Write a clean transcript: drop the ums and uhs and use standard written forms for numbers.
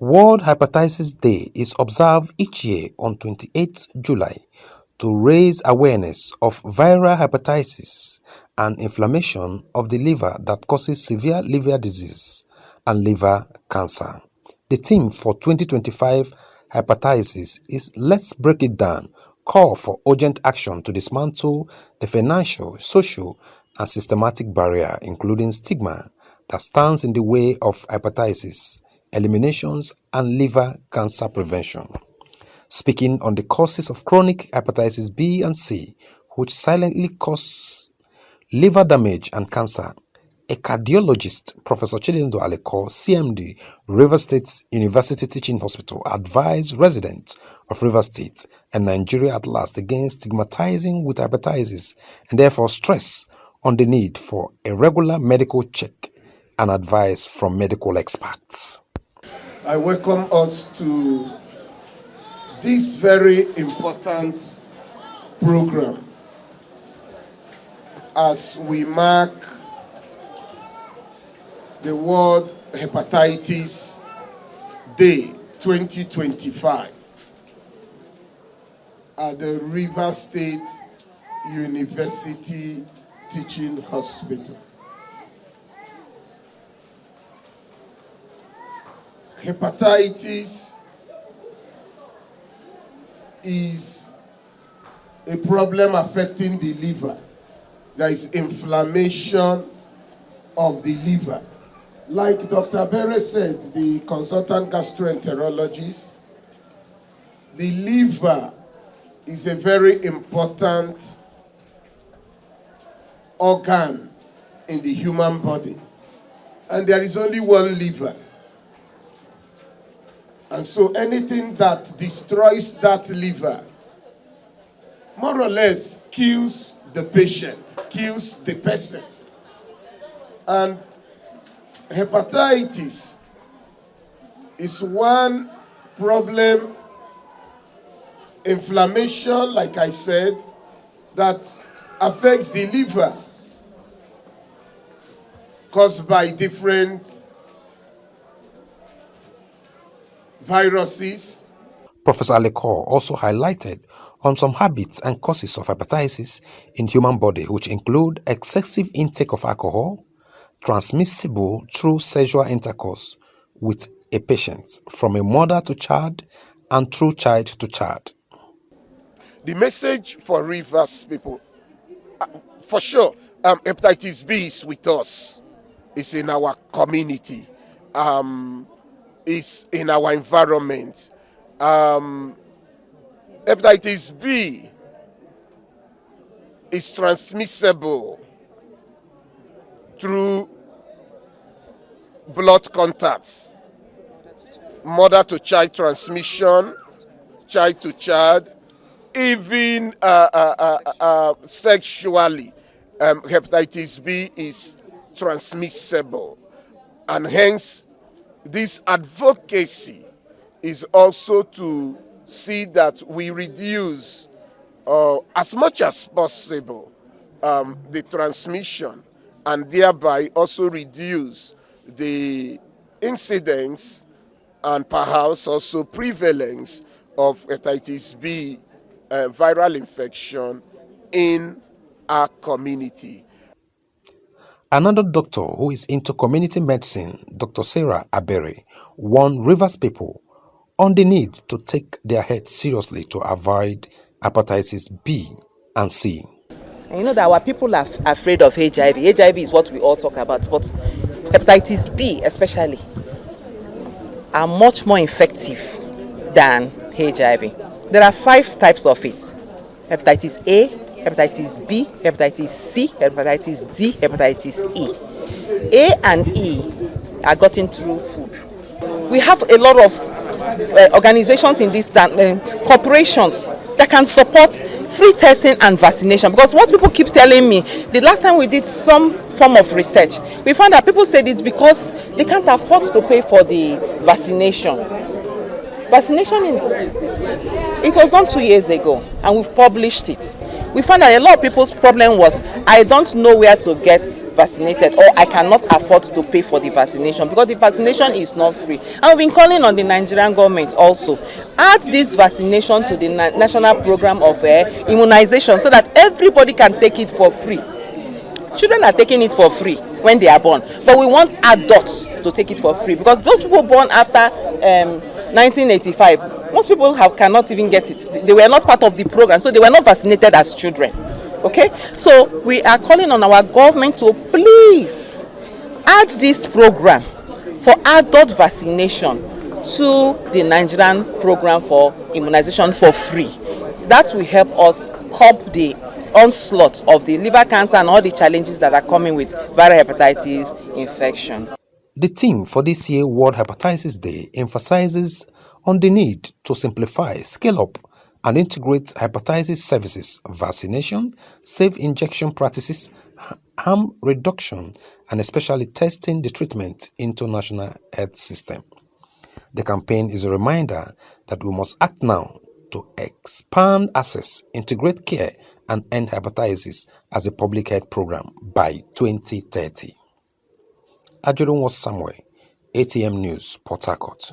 World Hepatitis Day is observed each year on 28th July to raise awareness of viral hepatitis and inflammation of the liver that causes severe liver disease and liver cancer. The theme for 2025 hepatitis is Let's Break It Down, call for urgent action to dismantle the financial, social, and systematic barrier, including stigma, that stands in the way of hepatitis eliminations and liver cancer prevention. Speaking on the causes of chronic hepatitis B and C, which silently cause liver damage and cancer, a cardiologist, Professor Chidindu Aleko, CMD, Rivers State University Teaching Hospital, advised residents of Rivers State and Nigeria at large against stigmatizing with hepatitis and therefore stress on the need for a regular medical check and advice from medical experts. I welcome us to this very important program as we mark the World Hepatitis Day 2025 at the Rivers State University Teaching Hospital. Hepatitis is a problem affecting the liver. There is inflammation of the liver. Like Dr. Bere said, the consultant gastroenterologist, the liver is a very important organ in the human body. And there is only one liver. And so anything that destroys that liver more or less kills the patient, kills the person. And hepatitis is one problem, inflammation, like I said, that affects the liver, caused by different viruses. Professor Aleko also highlighted on some habits and causes of hepatitis in human body, which include excessive intake of alcohol, transmissible through sexual intercourse with a patient from a mother to child and through child to child. The message for Rivers people, for sure, hepatitis B is with us. It's in our community. Is in our environment. Hepatitis B is transmissible through blood contacts, mother to child transmission, child to child, even sexually. Hepatitis B is transmissible, and hence this advocacy is also to see that we reduce as much as possible the transmission, and thereby also reduce the incidence and perhaps also prevalence of hepatitis B viral infection in our community. Another doctor who is into community medicine, Dr. Sarah Abere, warned Rivers people on the need to take their health seriously to avoid hepatitis B and C. You know that our people are afraid of HIV. HIV is what we all talk about, but hepatitis B especially are much more effective than HIV. There are 5 types of it: hepatitis A, hepatitis B, hepatitis C, hepatitis D, hepatitis E. A and E are gotten through food. We have a lot of organizations in this corporations that can support free testing and vaccination, because what people keep telling me, the last time we did some form of research, we found that people said it's because they can't afford to pay for the vaccination. Vaccination it was done 2 years ago, and we've published it. We found that a lot of people's problem was, I don't know where to get vaccinated, or I cannot afford to pay for the vaccination, because the vaccination is not free. And we've been calling on the Nigerian government also, add this vaccination to the national program of immunization, so that everybody can take it for free. Children are taking it for free when they are born, but we want adults to take it for free, because those people born after 1985, most people cannot even get it. They were not part of the program, so they were not vaccinated as children. Okay, so we are calling on our government to please add this program for adult vaccination to the Nigerian program for immunization for free. That will help us curb the onslaught of the liver cancer and all the challenges that are coming with viral hepatitis infection. The theme for this year's World Hepatitis Day emphasizes on the need to simplify, scale up, and integrate hepatitis services, vaccination, safe injection practices, harm reduction, and especially testing the treatment into national health system. The campaign is a reminder that we must act now to expand access, integrate care, and end hepatitis as a public health program by 2030. Ajurun was Samuel, ATM News, Port Harcourt.